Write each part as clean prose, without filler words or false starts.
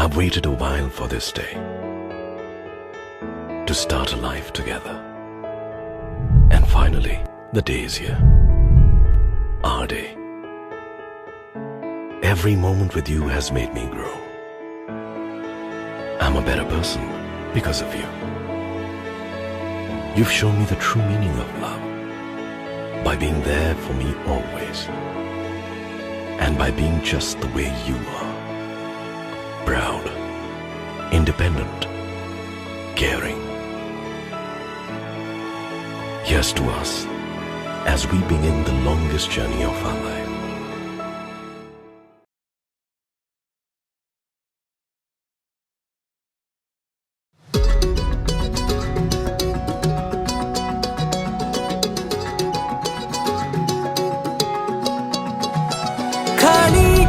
I've waited a while for this day, to start a life together. And finally, the day is here. Our day. Every moment with you has made me grow. I'm a better person because of you. You've shown me the true meaning of love by being there for me always, and by being just the way you are. Proud, independent, caring. Here's to us as we begin the longest journey of our life.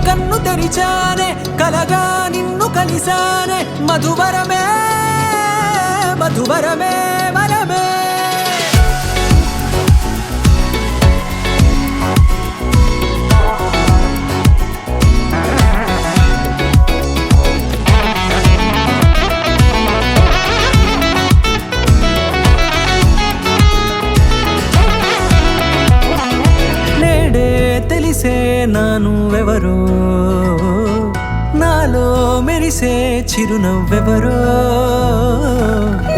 కన్ను తెరిచానే కలగా నిన్ను కలిసానే మధువరమే మధువరమే వరమే నేడే తెలిసే నానువెవరో నాలో మెరిసే చిరునవ్వెవరో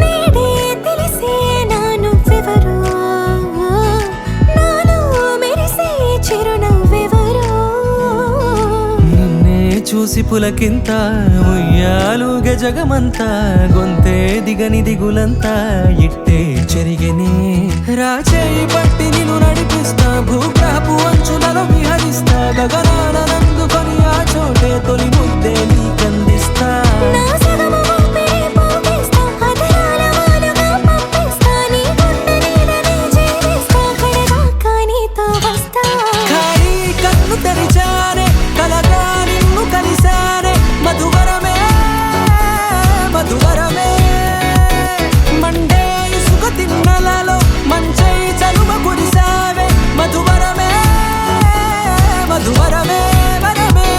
నేడే తెలిసే నానువెవరో నాలో మెరిసే చిరునవ్వెవరో నిన్నే చూసి పులకింత ఉయ్యాలుగే జగమంతా గొంతే దిగని దిగులంతా ఇట్టే చెరిగెనే రాచేయి పట్టి నిన్ను నడిపిస్తా భూగ్రహపు అంచులలో విహరిస్తా గగనాన నందుకొని ఆ చోటే తొలి ముద్దే నీకందిస్తా నా సగము ఊపిరి పోగేస్తా అధరాల వాలుగా పంపిస్తా నీ గుండె నీడనే జీవిస్తా కడదాకా నీతో వస్తా ఖాళీ కన్ను తెరిచానే కలగా నిన్ను కలిసానే మధువరమే మధువరమే మండే ఇసుక తిన్నలలో మంచై చలువ కురిసావే మధువరమే మధువరమే వరమే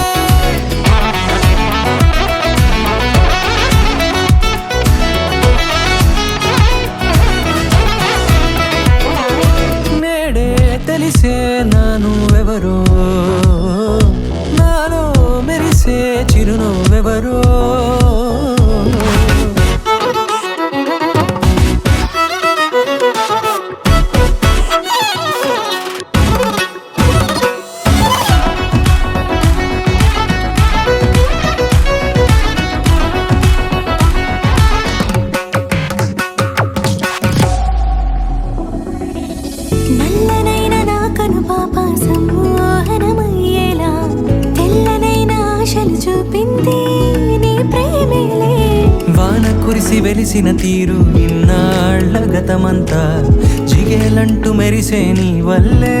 నేడే తెలిసే నానువెవరో నాలో మెరిసే చిరునవ్వెవరో నల్లనైన నా కనుపాప సమ్మోహనమయ్యేలా తెల్లనైన ఆశలు చూపింది నీ ప్రేమేలే వాన కురిసి వెలిసిన తీరు ఇన్నాళ్ల గతమంతా జిగేలంటూ మెరిసే నీ వల్లే